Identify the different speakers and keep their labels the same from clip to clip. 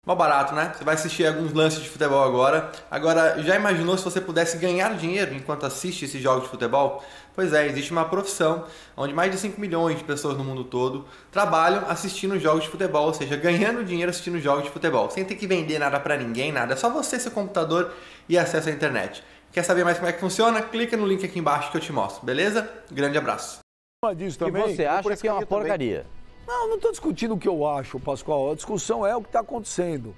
Speaker 1: Mó barato, né? Você vai assistir alguns lances de futebol agora. Agora, já imaginou se você pudesse ganhar dinheiro enquanto assiste esses jogos de futebol? Pois é, existe uma profissão onde mais de 5 milhões de pessoas no mundo todo trabalham assistindo jogos de futebol, ou seja, ganhando dinheiro assistindo jogos de futebol, sem ter que vender nada pra ninguém, nada. É só você, seu computador e acesso à internet. Quer saber mais como é que funciona? Clica no link aqui embaixo que eu te mostro, beleza? Grande abraço.
Speaker 2: E você acha que é uma porcaria? Não estou discutindo o que eu acho, Pascoal. A discussão é o que está acontecendo.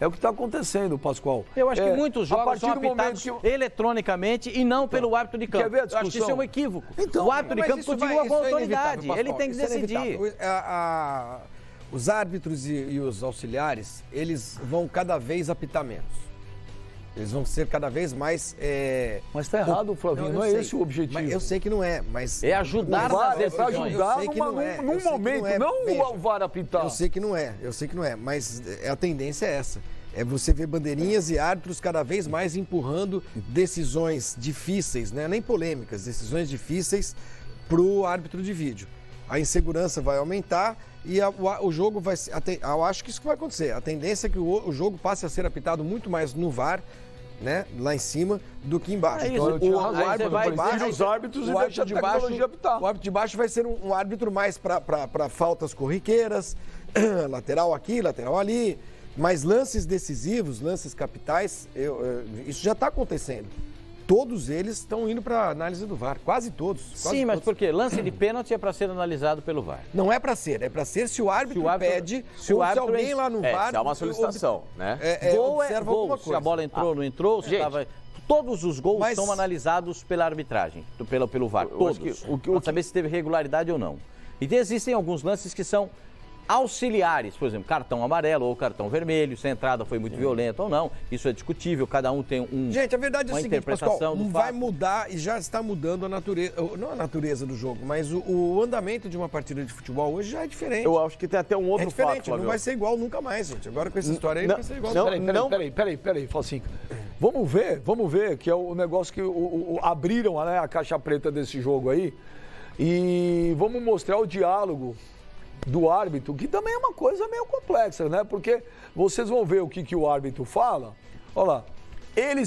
Speaker 2: É o que está acontecendo, Pascoal.
Speaker 3: Eu acho que muitos jogos são apitados eletronicamente e não pelo árbitro de campo.
Speaker 2: Quer ver a discussão?
Speaker 3: Eu acho que isso é um equívoco.
Speaker 2: Então,
Speaker 3: o árbitro de campo continua com autoridade. Ele tem que decidir.
Speaker 4: Os árbitros e os auxiliares, eles vão cada vez apitar menos. Eles vão ser cada vez mais...
Speaker 2: Mas está errado, Flavinho. Não é esse o objetivo.
Speaker 4: Mas eu sei que não é, mas...
Speaker 3: É ajudar nas decisões.
Speaker 2: É ajudar num momento, não o VAR apitar.
Speaker 4: Eu sei que não é, mas a tendência é essa. É você ver bandeirinhas e árbitros cada vez mais empurrando decisões difíceis, né? Nem polêmicas, decisões difíceis para o árbitro de vídeo. A insegurança vai aumentar e o jogo vai... Eu acho que isso vai acontecer. A tendência é que o jogo passe a ser apitado muito mais no VAR, né, lá em cima, do que embaixo.
Speaker 2: Os árbitros e deixa a tecnologia apitar.
Speaker 4: O árbitro de baixo vai ser um árbitro mais para faltas corriqueiras, lateral aqui, lateral ali, mas lances decisivos, lances capitais, isso já está acontecendo. Todos eles estão indo para análise do VAR, quase todos.
Speaker 3: Sim, mas por quê? Lance de pênalti é para ser analisado pelo VAR.
Speaker 4: Não é para ser, é para ser se o árbitro pede, se alguém lá no VAR...
Speaker 5: Se há uma solicitação, né?
Speaker 3: Gol é gol, se a bola entrou, não entrou, se estava... Todos os gols são analisados pela arbitragem, pelo VAR, todos. Para saber se teve regularidade ou não. E existem alguns lances que são auxiliares, por exemplo, cartão amarelo ou cartão vermelho, se a entrada foi muito violenta ou não, isso é discutível, cada um tem
Speaker 4: Gente, a verdade é o seguinte, Pascoal,
Speaker 3: não
Speaker 4: vai mudar e já está mudando a natureza, não a natureza do jogo, mas o andamento de uma partida de futebol hoje já é diferente.
Speaker 5: Eu acho que tem até um outro fato,
Speaker 4: diferente, não vai ser igual nunca mais, gente. Agora com essa história aí não vai ser igual.
Speaker 2: Peraí, Falcinho. Vamos ver, que é o negócio que abriram, né, a caixa preta desse jogo aí, e vamos mostrar o diálogo do árbitro, que também é uma coisa meio complexa, né? Porque vocês vão ver o que o árbitro fala. Olha lá, ele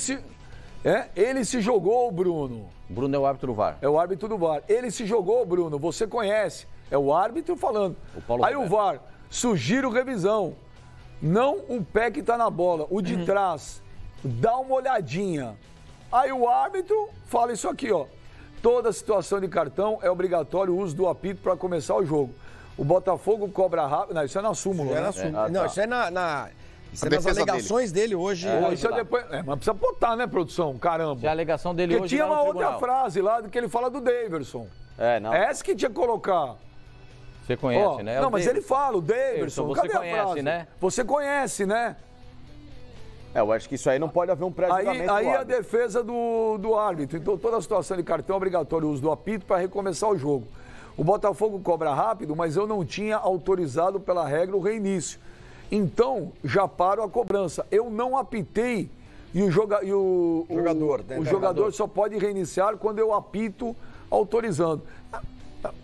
Speaker 2: se jogou, Bruno.
Speaker 3: Bruno é o árbitro do VAR.
Speaker 2: É o árbitro do VAR. Ele se jogou, Bruno, você conhece. É o árbitro falando. Aí o VAR, sugiro revisão. Não o pé que tá na bola, o de trás. Dá uma olhadinha. Aí o árbitro fala isso aqui, ó. Toda situação de cartão é obrigatório o uso do apito para começar o jogo. O Botafogo cobra rápido. Não, isso é na súmula, né?
Speaker 4: Não, isso é isso é nas alegações dele hoje.
Speaker 2: Isso é depois. Mas precisa botar, né, produção? Caramba.
Speaker 3: Se a alegação dele
Speaker 2: porque
Speaker 3: hoje
Speaker 2: tinha uma outra frase lá que ele fala do Daverson.
Speaker 3: Não.
Speaker 2: Essa que tinha que colocar.
Speaker 3: Você conhece, né?
Speaker 2: Não, mas ele fala, o Daverson.
Speaker 3: Você conhece, né?
Speaker 2: Você conhece, né?
Speaker 5: Eu acho que isso aí não pode haver um pré-julgamento.
Speaker 2: Aí a defesa do árbitro. Então, toda a situação de cartão é obrigatório o uso do apito para recomeçar o jogo. O Botafogo cobra rápido, mas eu não tinha autorizado pela regra o reinício. Então, já paro a cobrança. Eu não apitei e o jogador só pode reiniciar quando eu apito autorizando.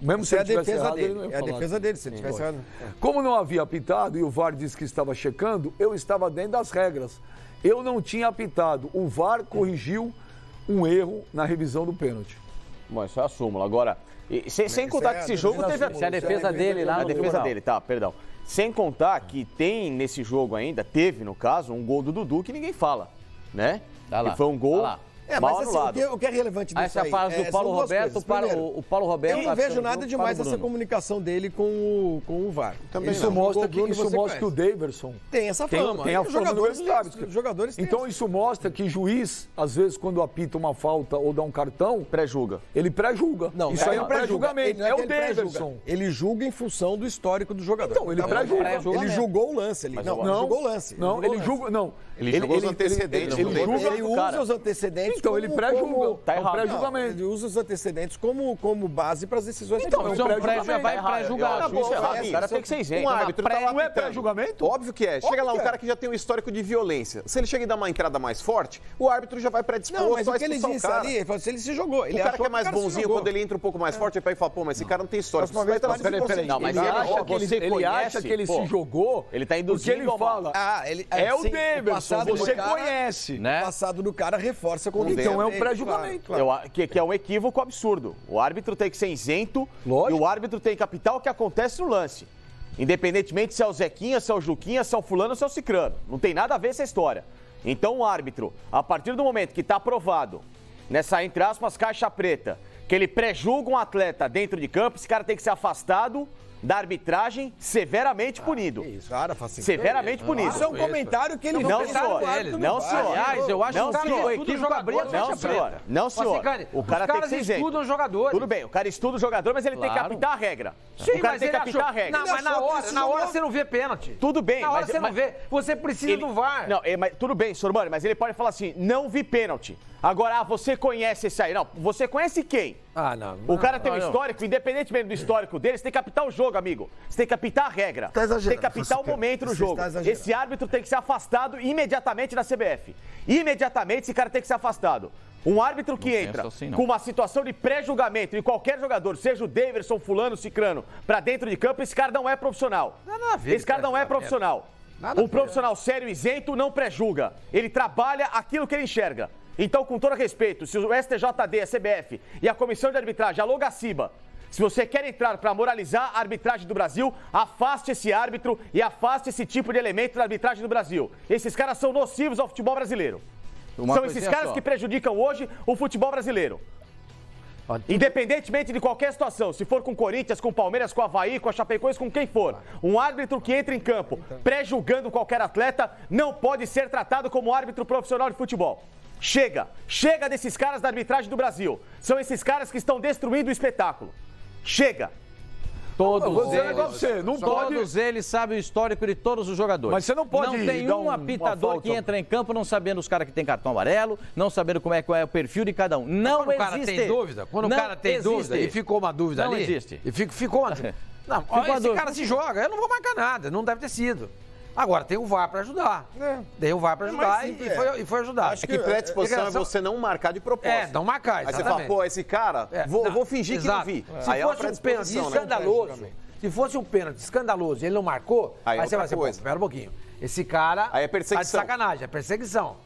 Speaker 2: Mesmo se ele tivesse errado, ele não ia falar.
Speaker 4: É a defesa dele, se ele tivesse errado.
Speaker 2: Como não havia apitado e o VAR disse que estava checando, eu estava dentro das regras. Eu não tinha apitado. O VAR corrigiu um erro na revisão do pênalti.
Speaker 5: Bom, isso é a súmula. Agora... Sem contar que esse jogo teve...
Speaker 3: Se a defesa dele lá no
Speaker 5: defesa dele, perdão. Sem contar que tem nesse jogo ainda, teve no caso, um gol do Dudu que ninguém fala, né?
Speaker 3: Tá lá.
Speaker 5: E foi um gol mal anulado.
Speaker 4: Mas o que é relevante disso
Speaker 3: aí? Essa fase do Paulo Roberto, o Paulo Roberto...
Speaker 4: Eu não vejo nada demais essa comunicação dele com o VAR.
Speaker 2: Também isso mostra que o Daverson
Speaker 4: tem essa fama.
Speaker 2: Tem a fama dos
Speaker 4: jogadores têm.
Speaker 2: Então isso mostra que juiz, às vezes, quando apita uma falta ou dá um cartão...
Speaker 5: Pré-julga.
Speaker 2: Ele pré-julga.
Speaker 4: Não,
Speaker 2: isso aí é um pré-julgamento. É o Daverson.
Speaker 4: Ele julga em função do histórico do jogador.
Speaker 2: Então, ele pré-julga.
Speaker 4: Ele julgou o lance ali. Não, ele julgou o lance.
Speaker 2: Não, ele julga... Não.
Speaker 5: Ele julgou os antecedentes.
Speaker 4: Ele usa os antecedentes antecedentes.
Speaker 2: Então, ele pré-julga.
Speaker 5: Tá errado.
Speaker 2: Pré-julgamento.
Speaker 4: Ele usa os antecedentes como base para as decisões.
Speaker 3: Então,
Speaker 4: que
Speaker 3: isso é um
Speaker 4: pré-julgamento.
Speaker 3: vai pré-julgar.
Speaker 5: Isso é errado. O cara tem que ser isento.
Speaker 6: Um árbitro tá lá
Speaker 2: Não é
Speaker 6: apitando.
Speaker 2: pré-julgamento?
Speaker 6: Óbvio que é. Chega lá um cara que já tem um histórico de violência. Se ele chega e dá uma entrada mais forte, o árbitro já vai predisposto
Speaker 4: Não, mas
Speaker 6: a
Speaker 4: o que ele
Speaker 6: expulsar
Speaker 4: disse
Speaker 6: o cara.
Speaker 4: ali, ele falou assim, ele se jogou.
Speaker 6: O cara que é mais bonzinho, quando ele entra um pouco mais forte, ele pega e fala, pô, mas esse cara não tem história.
Speaker 4: Próxima vez,
Speaker 2: Peraí.
Speaker 3: Não, mas
Speaker 2: Ele
Speaker 3: ele
Speaker 2: acha que
Speaker 3: você
Speaker 2: ele acha que ele se jogou.
Speaker 5: ele tá
Speaker 2: porque
Speaker 5: induzindo
Speaker 2: ele
Speaker 5: a uma-
Speaker 2: fala. É o Davidson, você conhece.
Speaker 3: Né?
Speaker 4: O passado do cara reforça com o
Speaker 2: Então é um
Speaker 4: dele,
Speaker 2: pré-julgamento.
Speaker 4: claro.
Speaker 5: Que é um equívoco absurdo. O árbitro tem que ser isento
Speaker 2: Lógico.
Speaker 5: e o árbitro tem que capitar o que acontece no lance. Independentemente se é o Zequinha, se é o Juquinha, se é o fulano ou se é o cicrano. Não tem nada a ver essa história. Então o árbitro, a partir do momento que está aprovado nessa, entre aspas, caixa preta, que ele pré-julga um atleta dentro de campo, esse cara tem que ser afastado da arbitragem, severamente punido.
Speaker 4: Cara, faz assim.
Speaker 5: Severamente punido.
Speaker 4: Isso é um comentário que ele
Speaker 5: Não,
Speaker 4: fez.
Speaker 5: senhor. Não, senhor.
Speaker 3: Aliás, eu acho
Speaker 5: Não,
Speaker 3: que
Speaker 5: senhor.
Speaker 3: o equívoco abriu a
Speaker 5: Não,
Speaker 3: caixa
Speaker 5: senhor.
Speaker 3: preta.
Speaker 5: Não, senhor.
Speaker 7: Ciclane,
Speaker 5: O cara tem que ser isento.
Speaker 7: estudam jogadores.
Speaker 5: Tudo bem, o cara estuda o jogador, mas ele tem que
Speaker 3: Claro.
Speaker 5: apitar a regra.
Speaker 7: Sim,
Speaker 5: o cara
Speaker 7: mas
Speaker 5: tem que
Speaker 7: ele
Speaker 5: apitar
Speaker 7: achou...
Speaker 5: a regra.
Speaker 7: Não, mas na hora você não vê pênalti.
Speaker 5: Tudo bem,
Speaker 7: Na hora
Speaker 5: mas...
Speaker 7: você não vê. Você precisa do VAR.
Speaker 5: Não, mas tudo bem, Sormani, mas ele pode falar assim, não vi pênalti. Agora, você conhece esse aí. Não, você conhece quem?
Speaker 7: Ah, não.
Speaker 5: O cara tem um
Speaker 3: não.
Speaker 5: histórico, independentemente do histórico dele, você tem que apitar o jogo, amigo. Você tem que apitar a regra.
Speaker 4: Tá exagerando.
Speaker 5: Tem que apitar o momento do
Speaker 4: Você
Speaker 5: jogo.
Speaker 4: está exagerando.
Speaker 5: Esse árbitro tem que ser afastado imediatamente da CBF. Imediatamente esse cara tem que ser afastado. Um árbitro que entra
Speaker 3: penso assim, não.
Speaker 5: com uma situação de pré-julgamento de qualquer jogador, seja o Daverson, fulano, cicrano, pra dentro de campo, esse cara não é profissional.
Speaker 7: Nada a ver
Speaker 5: Esse cara não é profissional.
Speaker 7: Nada a
Speaker 5: Um
Speaker 7: ver.
Speaker 5: profissional sério e isento não pré-julga. Ele trabalha aquilo que ele enxerga. Então, com todo respeito, se o STJD, a CBF e a Comissão de Arbitragem, a Logaciba, se você quer entrar para moralizar a arbitragem do Brasil, afaste esse árbitro e afaste esse tipo de elemento da arbitragem do Brasil. Esses caras são nocivos ao futebol brasileiro. São esses caras que prejudicam hoje o futebol brasileiro. Independentemente de qualquer situação, se for com o Corinthians, com o Palmeiras, com o Avaí, com a Chapecoense, com quem for, um árbitro que entra em campo pré-julgando qualquer atleta não pode ser tratado como árbitro profissional de futebol. Chega desses caras da arbitragem do Brasil. São esses caras que estão destruindo o espetáculo. Chega.
Speaker 2: Eu vou dizer um negócio pra você, não pode...
Speaker 3: Todos eles sabem o histórico de todos os jogadores.
Speaker 2: Mas você não pode
Speaker 3: Não tem
Speaker 2: dar
Speaker 3: um
Speaker 2: uma
Speaker 3: apitador
Speaker 2: falta.
Speaker 3: que entra em campo não sabendo os caras que tem cartão amarelo, não sabendo como é o perfil de cada um. Não
Speaker 7: Quando o cara
Speaker 3: existe.
Speaker 7: tem dúvida, quando
Speaker 3: Não
Speaker 7: o cara tem dúvida
Speaker 3: existe.
Speaker 7: e ficou uma dúvida
Speaker 3: Não
Speaker 7: ali.
Speaker 3: existe.
Speaker 7: E ficou uma dúvida. Não,
Speaker 3: Ficou uma
Speaker 7: esse
Speaker 3: dúvida.
Speaker 7: cara se joga, eu não vou marcar nada, não deve ter sido. Agora, tem o VAR pra ajudar. Tem o VAR pra ajudar e foi ajudar.
Speaker 6: Acho que predisposição é você não marcar de propósito.
Speaker 7: não marcar,
Speaker 6: Aí você
Speaker 7: exatamente.
Speaker 6: fala, pô, esse cara, vou fingir que não
Speaker 7: Exato.
Speaker 6: vi.
Speaker 7: Se
Speaker 6: Aí é uma
Speaker 7: fosse um pênalti
Speaker 6: predisposição, né?
Speaker 7: escandaloso, se fosse um pênalti escandaloso e ele não marcou,
Speaker 6: Aí
Speaker 7: aí você
Speaker 6: outra
Speaker 7: vai dizer, pô,
Speaker 6: coisa.
Speaker 7: espera um pouquinho. Esse cara
Speaker 6: Aí é perseguição.
Speaker 7: tá de sacanagem, é perseguição.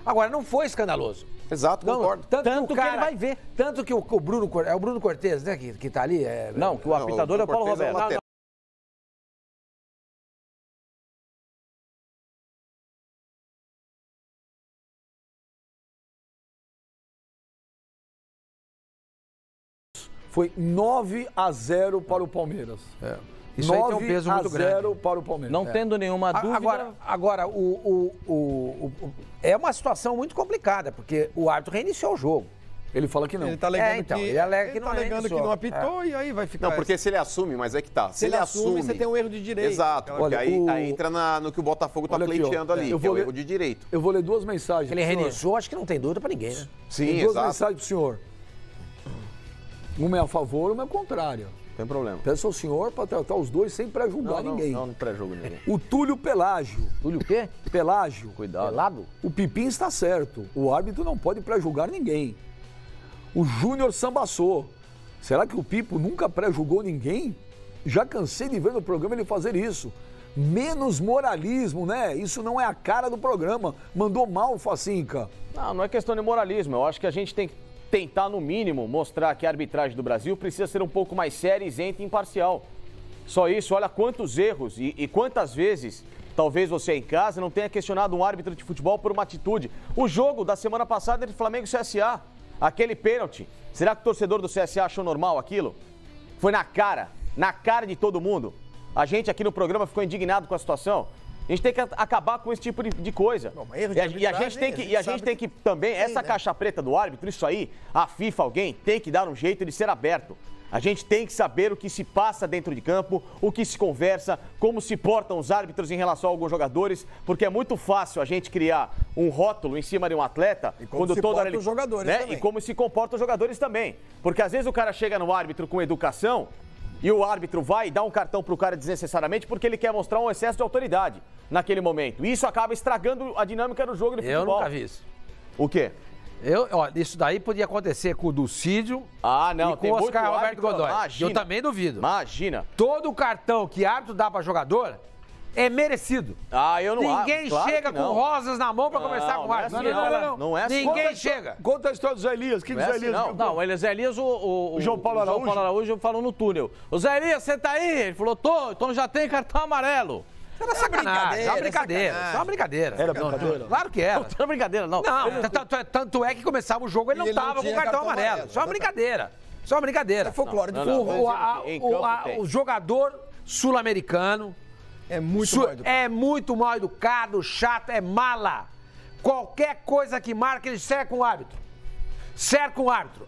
Speaker 7: Agora, não foi escandaloso.
Speaker 6: Exato,
Speaker 7: Não,
Speaker 6: concordo.
Speaker 3: Tanto que ele vai ver.
Speaker 7: Tanto que o Bruno, é o Bruno Cortez, né, que tá ali?
Speaker 3: Não, que o apitador é o Paulo
Speaker 6: Cortez é o
Speaker 3: Roberto.
Speaker 6: lateral.
Speaker 2: Foi 9-0 para o Palmeiras.
Speaker 7: Isso aí tem um peso muito grande.
Speaker 2: 9-0 para o Palmeiras.
Speaker 3: Não tendo nenhuma dúvida.
Speaker 7: Agora é uma situação muito complicada, porque o árbitro reiniciou o jogo.
Speaker 2: Ele fala que não.
Speaker 4: Ele tá alegando
Speaker 7: então,
Speaker 4: que,
Speaker 7: ele alega que não
Speaker 4: tá alegando
Speaker 7: reiniciou.
Speaker 4: que não apitou e aí vai ficar...
Speaker 6: Não, porque se ele assume, mas é que tá.
Speaker 4: se ele assume, você tem um erro de direito.
Speaker 6: Exato, porque
Speaker 2: Olha,
Speaker 6: aí entra no que o Botafogo tá
Speaker 2: Olha aqui, ó.
Speaker 6: pleiteando ali,
Speaker 2: Eu
Speaker 6: que é
Speaker 2: vou
Speaker 6: o
Speaker 2: ler-
Speaker 6: erro de direito.
Speaker 2: Eu vou ler duas mensagens.
Speaker 7: Ele
Speaker 2: pro senhor.
Speaker 7: reiniciou, acho que não tem dúvida pra ninguém, né?
Speaker 6: Sim,
Speaker 2: Tem duas
Speaker 6: exato.
Speaker 2: mensagens pro senhor. Uma é a favor, uma é contrária.
Speaker 6: Tem problema.
Speaker 2: Peço ao senhor para tratar os dois sem pré-julgar ninguém.
Speaker 6: Não pré-jogo ninguém.
Speaker 2: O Túlio Pelágio.
Speaker 3: Túlio o quê?
Speaker 2: Pelágio.
Speaker 3: Cuidado.
Speaker 7: Pelado?
Speaker 2: O Pipim está certo. O árbitro não pode pré-julgar ninguém. O Júnior Sambassô. Será que o Pipo nunca pré-julgou ninguém? Já cansei de ver no programa ele fazer isso. Menos moralismo, né? Isso não é a cara do programa. Mandou mal, Facinca.
Speaker 5: Não é questão de moralismo. Eu acho que a gente tem que tentar, no mínimo, mostrar que a arbitragem do Brasil precisa ser um pouco mais séria, isenta e imparcial. Só isso, olha quantos erros e quantas vezes, talvez você em casa não tenha questionado um árbitro de futebol por uma atitude. O jogo da semana passada entre Flamengo e CSA, aquele pênalti. Será que o torcedor do CSA achou normal aquilo? Foi na cara de todo mundo. A gente aqui no programa ficou indignado com a situação. A gente tem que acabar com esse tipo de coisa.
Speaker 4: Bom,
Speaker 5: E a gente tem que também, essa caixa preta do árbitro, isso aí, a FIFA, alguém, tem que dar um jeito de ser aberto. A gente tem que saber o que se passa dentro de campo, o que se conversa, como se portam os árbitros em relação a alguns jogadores, porque é muito fácil a gente criar um rótulo em cima de um atleta
Speaker 4: e como se comportam os jogadores também.
Speaker 5: E como se comportam os jogadores também. Porque às vezes o cara chega no árbitro com educação e o árbitro vai e dá um cartão pro cara desnecessariamente porque ele quer mostrar um excesso de autoridade naquele momento. E isso acaba estragando a dinâmica do jogo de futebol.
Speaker 7: Eu nunca vi isso.
Speaker 5: O quê?
Speaker 7: Isso daí podia acontecer com o Ducídio e com o Oscar Roberto Godoy.
Speaker 5: Imagina,
Speaker 7: eu também duvido.
Speaker 5: Imagina.
Speaker 7: Todo cartão que árbitro dá pra jogador é merecido.
Speaker 5: Eu não acho.
Speaker 7: Ninguém chega com rosas na mão pra conversar com o árbitro.
Speaker 5: Não é assim.
Speaker 7: Ninguém chega.
Speaker 2: Conta a história do Zé Elias. O que o Zé Elias...
Speaker 5: Não, o Zé Elias, o
Speaker 2: João Paulo
Speaker 5: Araújo falou no túnel. O Zé Elias, você tá aí? Ele falou, então já tem cartão amarelo.
Speaker 7: Era sacanagem, era uma brincadeira. Só uma brincadeira.
Speaker 2: Era brincadeira?
Speaker 7: Claro que era.
Speaker 5: Não era brincadeira, não.
Speaker 7: Tanto é que começava o jogo, ele não tava com o cartão amarelo. Só uma brincadeira. Só uma brincadeira.
Speaker 4: É folclore do
Speaker 7: o jogador sul-americano
Speaker 4: é muito
Speaker 7: mal educado, chato, é mala. Qualquer coisa que marca, ele cerca um árbitro. Cerca um árbitro.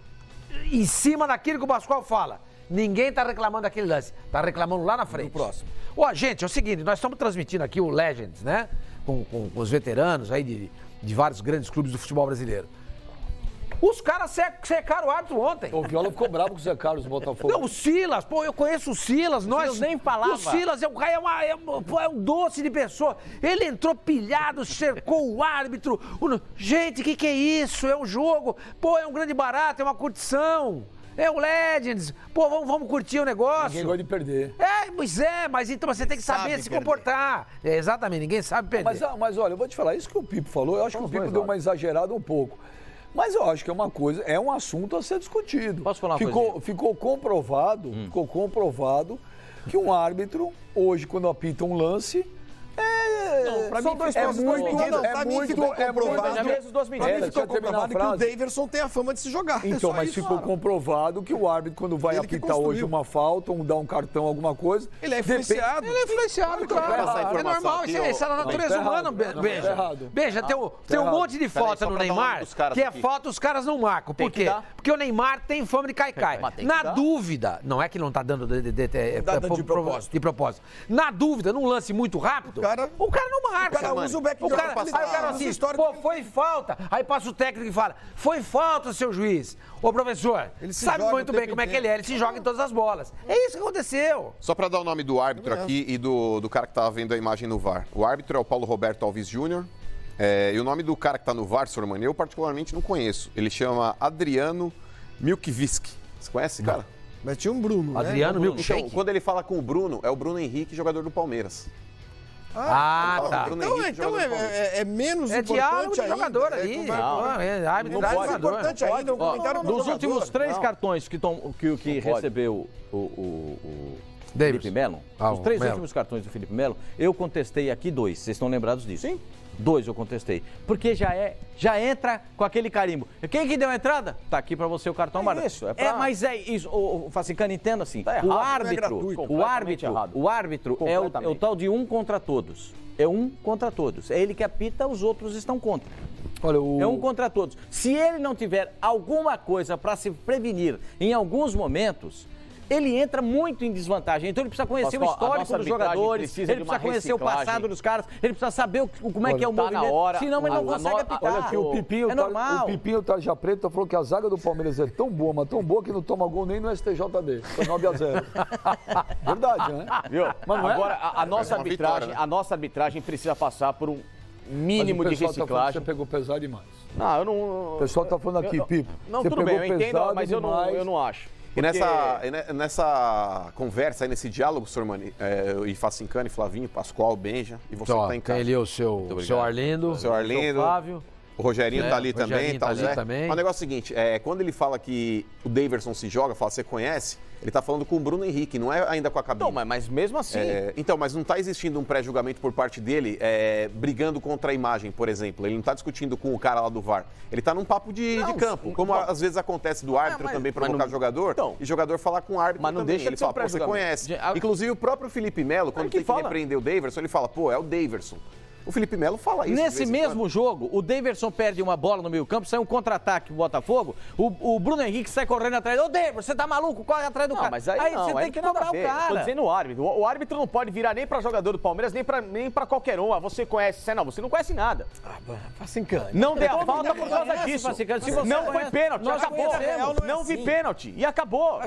Speaker 7: Em cima daquilo que o Pascoal fala. Ninguém tá reclamando daquele lance. Tá reclamando lá na frente.
Speaker 4: No próximo.
Speaker 7: Gente, é o seguinte, nós estamos transmitindo aqui o Legends, né? Com os veteranos aí de vários grandes clubes do futebol brasileiro. Os caras secaram o árbitro ontem.
Speaker 2: O Viola ficou bravo com o Zé Carlos do Botafogo.
Speaker 7: Não, o Silas, eu conheço o Silas. Silas
Speaker 5: nem falava.
Speaker 7: O Silas é um doce de pessoa. Ele entrou pilhado, cercou o árbitro. Gente, o que é isso? É um jogo. É um grande barato, é uma curtição. É o Legends. Vamos curtir o negócio.
Speaker 2: Ninguém gosta de perder.
Speaker 7: Mas então você tem que saber se comportar. Exatamente, ninguém sabe perder.
Speaker 2: Mas olha, eu vou te falar, isso que o Pipo falou, eu acho que o Pipo deu uma exagerada um pouco. Mas eu acho que é um assunto a ser discutido.
Speaker 3: Posso falar uma coisa?
Speaker 2: Ficou comprovado que um árbitro, hoje, quando apita um lance,
Speaker 4: são dois pontos comprovado que o Daverson tem a fama de se jogar.
Speaker 2: Então, mas ficou comprovado que o árbitro, quando vai apitar hoje uma falta, ou dar um cartão, alguma coisa...
Speaker 4: Ele é influenciado.
Speaker 7: Claro. É normal, isso é da natureza humana, Beija, tem um monte de falta no Neymar, que é falta, os caras não marcam. Por quê? Porque o Neymar tem fama de cai-cai. Na dúvida, não é que não tá dando de propósito. Na dúvida, num lance muito rápido, o cara não marca.
Speaker 4: O cara usa o backdoor pra passar.
Speaker 7: Aí o cara assim, foi falta. Aí passa o técnico e fala, foi falta, seu juiz. Ô, professor, ele sabe muito bem como é que ele é. Ele se joga em todas as bolas. É isso que aconteceu.
Speaker 6: Só pra dar o nome do árbitro aqui e do cara que tava vendo a imagem no VAR. O árbitro é o Paulo Roberto Alves Júnior. E o nome do cara que tá no VAR, senhor Mani, eu particularmente não conheço. Ele chama Adriano Milkvisk. Você conhece esse cara?
Speaker 4: Mas tinha um Bruno,
Speaker 7: Adriano Milkshake.
Speaker 6: Então, quando ele fala com o Bruno, é o Bruno Henrique, jogador do Palmeiras.
Speaker 7: Tá.
Speaker 4: Então é menos importante
Speaker 7: diálogo de jogador aí.
Speaker 4: É importante ainda um comentário do
Speaker 3: Dos últimos 3 cartões que recebeu o Felipe Melo, os 3 últimos cartões do Felipe Melo, eu contestei aqui 2. Vocês estão lembrados disso?
Speaker 5: Sim.
Speaker 3: 2 eu contestei. Porque já entra com aquele carimbo. Quem que deu a entrada? Tá aqui pra você o cartão amarelo. Mas é isso. O Facicano, entenda assim.
Speaker 5: Tá errado,
Speaker 3: o árbitro é o tal de um contra todos. É um contra todos. É ele que apita, os outros estão contra.
Speaker 2: Olha,
Speaker 3: É um contra todos. Se ele não tiver alguma coisa pra se prevenir em alguns momentos, ele entra muito em desvantagem. Então ele precisa conhecer o histórico dos jogadores, ele precisa conhecer o passado dos caras, ele precisa saber como é que é o movimento, senão ele não consegue apitar.
Speaker 2: Olha aqui, o Pipinho Tarja Preta falou que a zaga do Palmeiras é tão boa, mas tão boa que não toma gol nem no STJD. Foi 9-0. Verdade, né?
Speaker 5: Viu?
Speaker 2: Mas não
Speaker 5: agora, a nossa arbitragem precisa passar por um mínimo de reciclagem.
Speaker 2: Você pegou pesado demais.
Speaker 5: Não, eu não...
Speaker 2: O pessoal tá falando aqui, Pipo.
Speaker 5: Não, tudo bem, eu entendo, mas eu não acho.
Speaker 6: E nessa conversa aí, nesse diálogo, senhor Mani, e Facincani, Flavinho, Pascoal, Benja, e você que tá em casa.
Speaker 7: Tem ali o seu Arlindo,
Speaker 6: seu Flávio. O Rogerinho tá ali também, tá o Zé. Mas o negócio é o seguinte, quando ele fala que o Daverson se joga, fala, você conhece, ele tá falando com o Bruno Henrique, não é ainda com a cabine.
Speaker 5: Não, mas mesmo assim...
Speaker 6: Então, mas não tá existindo um pré-julgamento por parte dele, brigando contra a imagem, por exemplo. Ele não tá discutindo com o cara lá do VAR. Ele tá num papo de campo, como às vezes acontece do árbitro também provocar jogador, e jogador falar com o árbitro
Speaker 5: mas não
Speaker 6: também.
Speaker 5: Deixa
Speaker 6: ele fala, pô, você conhece. Inclusive o próprio Felipe Melo, quando tem que repreender o Daverson, ele fala, pô, é o Daverson. O Felipe Melo fala isso.
Speaker 3: Nesse mesmo jogo, o Daverson perde uma bola no meio campo, sai um contra-ataque pro Botafogo, o Bruno Henrique sai correndo atrás. Ô, Daverson, você tá maluco? Corre atrás do cara.
Speaker 5: Mas aí você tem que cobrar o cara. Tô dizendo o árbitro. O árbitro não pode virar nem pra jogador do Palmeiras, nem pra qualquer um. Você conhece, você não conhece nada.
Speaker 4: Facincani.
Speaker 5: Não dê a falta por causa disso. Não foi pênalti, acabou. Não vi pênalti e acabou.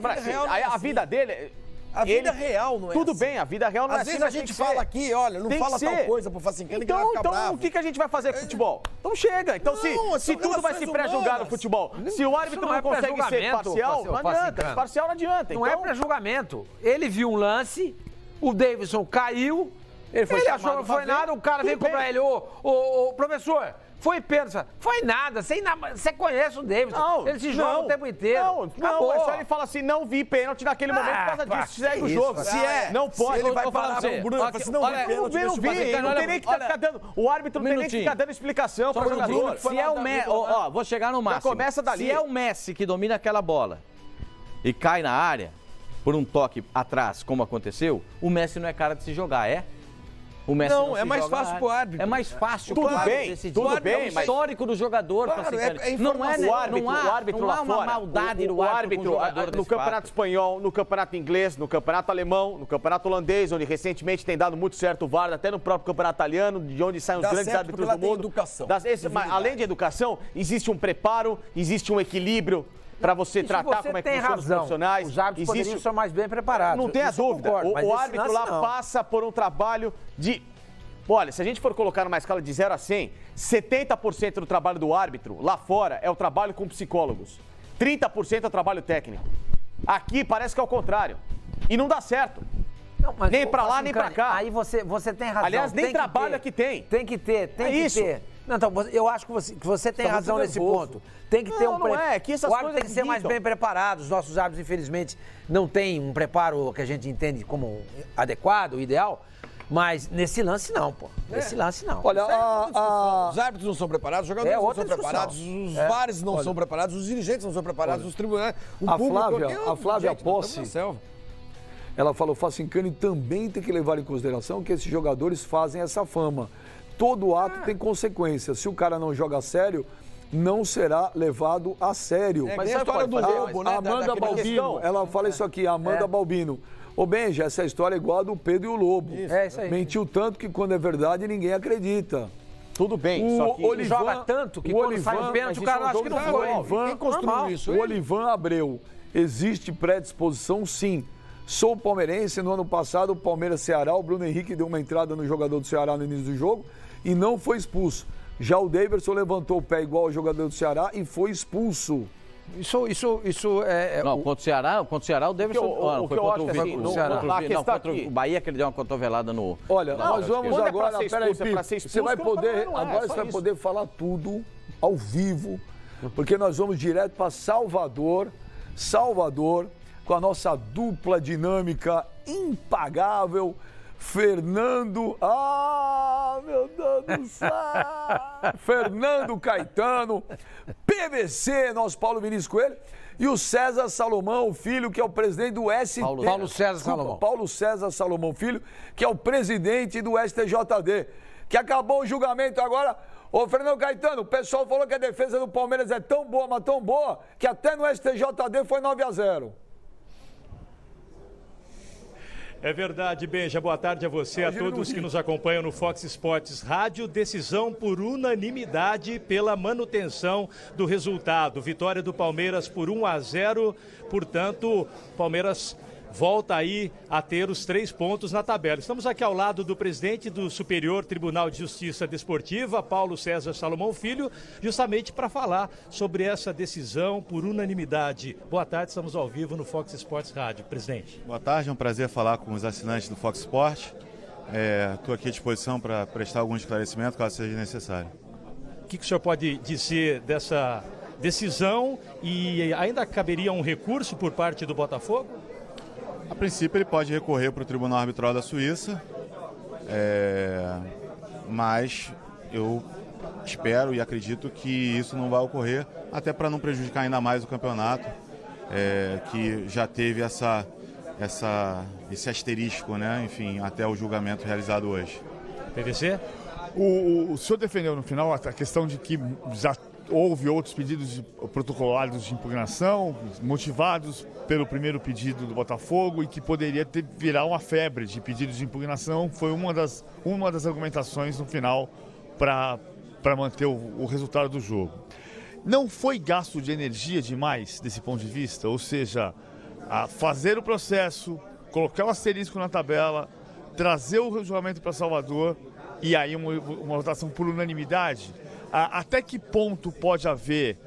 Speaker 5: A vida dele...
Speaker 4: A vida real não é
Speaker 5: Tudo
Speaker 4: assim.
Speaker 5: Bem, a vida real não é assim.
Speaker 4: Às vezes a gente fala aqui, olha, não fala tal coisa pro Facincani que ele vai ficar bravo.
Speaker 5: Então o que a gente vai fazer com o futebol? Então chega. Então se tudo vai se pré-julgar no futebol, se o árbitro não consegue ser parcial, não adianta. Parcial não adianta.
Speaker 7: Não é pré-julgamento. Ele viu um lance, o Daverson caiu, ele achou que não foi nada, o cara veio cobrar ele, ô professor... Foi pênalti. Foi nada. Você conhece o Daverson. Ele se joga o tempo inteiro.
Speaker 5: Não, é só ele fala assim, não vi pênalti naquele momento por causa disso. Segue o jogo.
Speaker 4: Não pode. Ele vai parar o Bruno.
Speaker 5: Não vi pênalti. Não tem nem que ficar dando. O árbitro não tem nem que ficar dando explicação para o jogador.
Speaker 3: Se é o Messi, vou chegar no máximo.
Speaker 5: Começa dali.
Speaker 3: Se é o Messi que domina aquela bola e cai na área por um toque atrás, como aconteceu, o Messi não é cara de se jogar, é? O Messi
Speaker 4: não é mais fácil pro árbitro.
Speaker 3: É mais fácil.
Speaker 5: Tudo bem,
Speaker 3: mas o histórico do jogador.
Speaker 5: Claro, não há
Speaker 3: uma maldade no árbitro
Speaker 5: no campeonato espanhol, no campeonato inglês, no campeonato alemão, no campeonato holandês, onde recentemente tem dado muito certo o VAR, até no próprio campeonato italiano, de onde saem os grandes árbitros do mundo.
Speaker 4: Educação.
Speaker 5: Além de educação, existe um preparo, existe um equilíbrio para você tratar como é que funcionam os profissionais.
Speaker 7: Os árbitros poderiam ser mais bem preparados.
Speaker 5: Não tenha dúvida. O árbitro lá passa por um trabalho de... Olha, se a gente for colocar numa escala de 0 a 100, 70% do trabalho do árbitro lá fora é o trabalho com psicólogos. 30% é o trabalho técnico. Aqui parece que é o contrário. E não dá certo. Não, nem pra lá, nem pra cá.
Speaker 7: Aí você tem razão.
Speaker 5: Aliás, nem trabalho aqui tem.
Speaker 7: Tem que ter, tem que ter. Não, então, eu acho que você tem razão nesse ponto. Tem que ter um preparo. O árbitro tem que ser mais bem preparado. Os nossos árbitros, infelizmente, não têm um preparo que a gente entende como adequado, ideal. Mas nesse lance não, pô. Nesse lance não.
Speaker 4: Olha, os árbitros não são preparados, os jogadores não são preparados, os VARs não são preparados, os dirigentes não são preparados, os tribunais...
Speaker 2: A Flávia Posse, ela falou, Facincani também tem que levar em consideração que esses jogadores fazem essa fama. Todo ato tem consequência. Se o cara não joga a sério, não será levado a sério.
Speaker 4: Mas a história do roubo, né?
Speaker 2: Amanda Balbino, ela fala isso aqui, Amanda Balbino. Ô, Benja, essa história é igual a do Pedro e o Lobo.
Speaker 7: Isso aí.
Speaker 2: Mentiu tanto que quando é verdade ninguém acredita.
Speaker 5: Tudo bem, só que
Speaker 7: ele joga tanto que quando sai o pênalti o cara acha que não foi.
Speaker 2: Quem construiu isso? O Olivan Abreu. Existe predisposição, sim. Sou palmeirense, no ano passado o Palmeiras-Ceará, o Bruno Henrique deu uma entrada no jogador do Ceará no início do jogo e não foi expulso. Já o Daverson levantou o pé igual ao jogador do Ceará e foi expulso.
Speaker 7: Isso é...
Speaker 3: Não, contra o Ceará, o Daverson... Foi contra o Bahia que ele deu uma cotovelada no...
Speaker 2: Olha, nós vamos agora... Peraí, você vai poder... Agora você vai poder falar tudo ao vivo, porque nós vamos direto para Salvador, com a nossa dupla dinâmica impagável, Fernando... meu Deus do céu! Fernando Caetano, PVC, nosso Paulo Vinícius Coelho, e o César Salomão Filho, que é o presidente do STJD.
Speaker 7: Paulo César Salomão.
Speaker 2: Paulo César Salomão Filho, que é o presidente do STJD, que acabou o julgamento agora. Ô, Fernando Caetano, o pessoal falou que a defesa do Palmeiras é tão boa, mas tão boa, que até no STJD foi 9-0.
Speaker 8: É verdade, Benja. Boa tarde a você, a todos que nos acompanham no Fox Sports Rádio. Decisão por unanimidade pela manutenção do resultado. Vitória do Palmeiras por 1-0. Portanto, Palmeiras volta aí a ter os 3 pontos na tabela. Estamos aqui ao lado do presidente do Superior Tribunal de Justiça Desportiva, Paulo César Salomão Filho, justamente para falar sobre essa decisão por unanimidade. Boa tarde, estamos ao vivo no Fox Sports Rádio. Presidente.
Speaker 9: Boa tarde, é um prazer falar com os assinantes do Fox Sports. Estou aqui à disposição para prestar algum esclarecimento, caso seja necessário.
Speaker 8: que o senhor pode dizer dessa decisão e ainda caberia um recurso por parte do Botafogo?
Speaker 9: A princípio ele pode recorrer para o Tribunal Arbitral da Suíça, mas eu espero e acredito que isso não vai ocorrer, até para não prejudicar ainda mais o campeonato, que já teve esse asterisco, né? Enfim, até o julgamento realizado hoje.
Speaker 8: PVC?
Speaker 10: O senhor defendeu no final a questão de que já houve outros pedidos protocolados de impugnação, motivados pelo primeiro pedido do Botafogo e que poderia virar uma febre de pedidos de impugnação. Foi uma das argumentações no final para manter o resultado do jogo. Não foi gasto de energia demais desse ponto de vista? Ou seja, fazer o processo, colocar o asterisco na tabela, trazer o julgamento para Salvador e aí uma votação por unanimidade? Até que ponto pode haver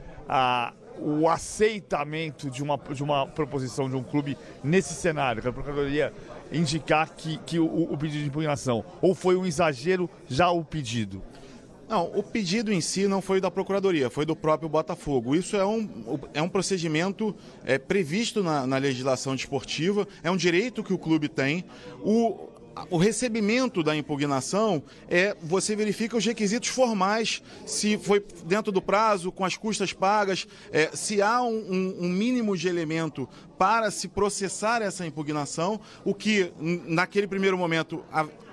Speaker 10: o aceitamento de uma proposição de um clube nesse cenário, que a Procuradoria indicar que o pedido de impugnação? Ou foi um exagero já o pedido?
Speaker 9: Não, o pedido em si não foi da Procuradoria, foi do próprio Botafogo. Isso é um procedimento previsto na legislação desportiva, é um direito que o clube tem. O recebimento da impugnação você verifica os requisitos formais, se foi dentro do prazo, com as custas pagas, se há um mínimo de elemento para se processar essa impugnação, o que naquele primeiro momento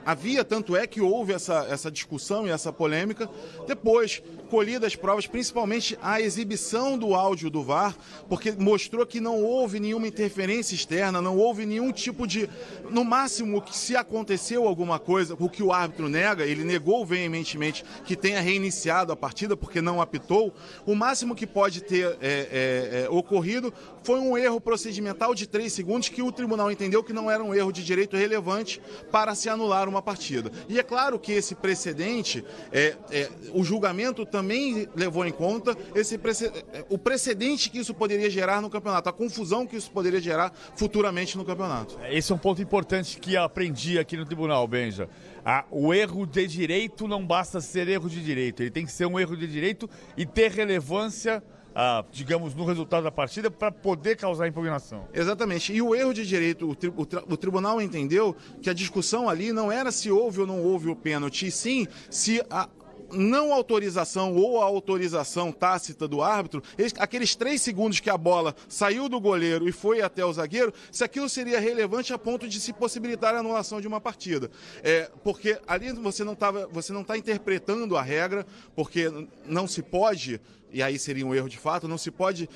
Speaker 9: havia, tanto é que houve essa discussão e essa polêmica. Depois, colhidas as provas, principalmente a exibição do áudio do VAR, porque mostrou que não houve nenhuma interferência externa, não houve nenhum tipo de... No máximo, que se aconteceu alguma coisa, o que o árbitro nega, ele negou veementemente que tenha reiniciado a partida, porque não apitou, o máximo que pode ter ocorrido foi um erro procedimental de 3 segundos, que o tribunal entendeu que não era um erro de direito relevante para se anular uma partida. E é claro que esse precedente, o julgamento também levou em conta o precedente que isso poderia gerar no campeonato, a confusão que isso poderia gerar futuramente no campeonato.
Speaker 10: Esse é um ponto importante que eu aprendi aqui no tribunal, Benja. O erro de direito não basta ser erro de direito, ele tem que ser um erro de direito e ter relevância, digamos, no resultado da partida para poder causar impugnação.
Speaker 9: Exatamente. E o erro de direito, o tribunal entendeu que a discussão ali não era se houve ou não houve o pênalti, e sim se a não autorização ou a autorização tácita do árbitro, aqueles 3 segundos que a bola saiu do goleiro e foi até o zagueiro, se aquilo seria relevante a ponto de se possibilitar a anulação de uma partida. Porque ali você não está interpretando a regra, porque não se pode, e aí seria um erro de fato, não se pode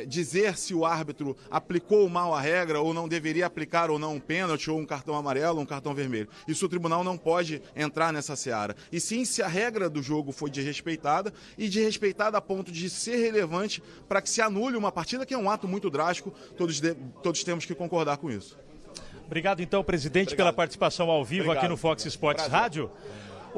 Speaker 9: dizer se o árbitro aplicou mal a regra ou não deveria aplicar ou não um pênalti ou um cartão amarelo ou um cartão vermelho. Isso o tribunal não pode entrar nessa seara. E sim, se a regra do jogo foi desrespeitada e desrespeitada a ponto de ser relevante para que se anule uma partida, que é um ato muito drástico, todos temos que concordar com isso.
Speaker 8: Obrigado então, presidente, pela participação ao vivo aqui no Fox Sports Rádio.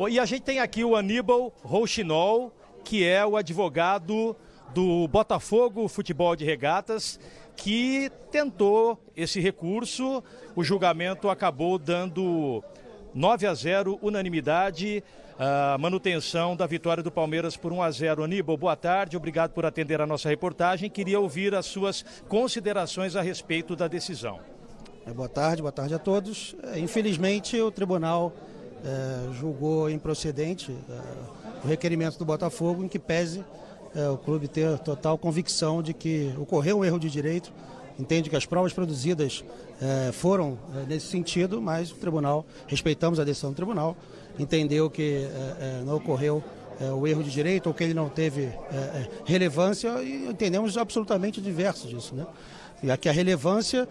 Speaker 8: E a gente tem aqui o Aníbal Rouxinol, que é o advogado do Botafogo Futebol de Regatas, que tentou esse recurso. O julgamento acabou dando 9-0, unanimidade, a manutenção da vitória do Palmeiras por 1-0. Aníbal, boa tarde, obrigado por atender a nossa reportagem. Queria ouvir as suas considerações a respeito da decisão.
Speaker 11: Boa tarde a todos. Infelizmente, o tribunal julgou improcedente o requerimento do Botafogo, em que pese o clube ter total convicção de que ocorreu um erro de direito, entende que as provas produzidas foram nesse sentido, mas o tribunal, respeitamos a decisão do tribunal, entendeu que não ocorreu o erro de direito ou que ele não teve relevância, e entendemos absolutamente diverso disso, né? E aqui a relevância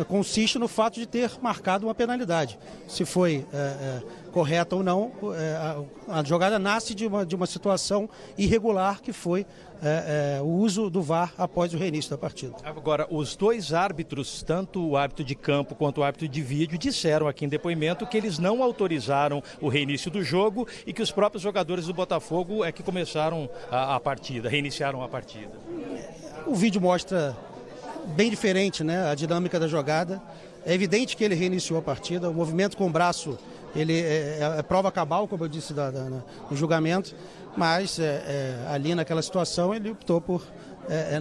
Speaker 11: consiste no fato de ter marcado uma penalidade. Se foi correta ou não, a jogada nasce de uma situação irregular, que foi o uso do VAR após o reinício da partida.
Speaker 8: Agora, os dois árbitros, tanto o árbitro de campo quanto o árbitro de vídeo, disseram aqui em depoimento que eles não autorizaram o reinício do jogo e que os próprios jogadores do Botafogo que começaram a partida, reiniciaram a partida.
Speaker 11: O vídeo mostra bem diferente, né, a dinâmica da jogada. É evidente que ele reiniciou a partida, o movimento com o braço ele é prova cabal, como eu disse no julgamento, mas ali naquela situação ele optou por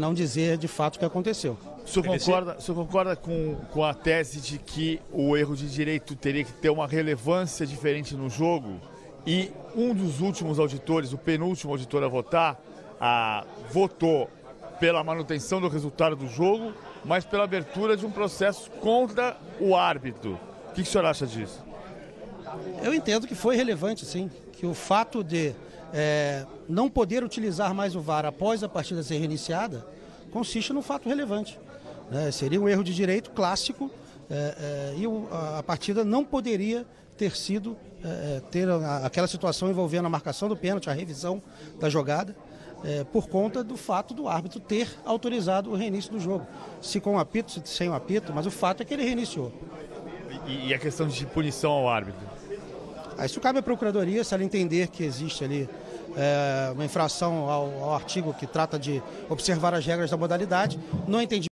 Speaker 11: não dizer de fato o que aconteceu.
Speaker 10: O senhor concorda com a tese de que o erro de direito teria que ter uma relevância diferente no jogo? E um dos últimos auditores, o penúltimo auditor a votar, votou pela manutenção do resultado do jogo, mas pela abertura de um processo contra o árbitro. O que o senhor acha disso?
Speaker 11: Eu entendo que foi relevante, sim, que o fato de não poder utilizar mais o VAR após a partida ser reiniciada consiste num fato relevante. Seria um erro de direito clássico e a partida não poderia ter sido ter aquela situação envolvendo a marcação do pênalti, a revisão da jogada, por conta do fato do árbitro ter autorizado o reinício do jogo. Se com o apito, se sem o apito, mas o fato é que ele reiniciou.
Speaker 10: E a questão de punição ao árbitro?
Speaker 11: Isso cabe à Procuradoria, se ela entender que existe ali uma infração ao artigo que trata de observar as regras da modalidade. No entendimento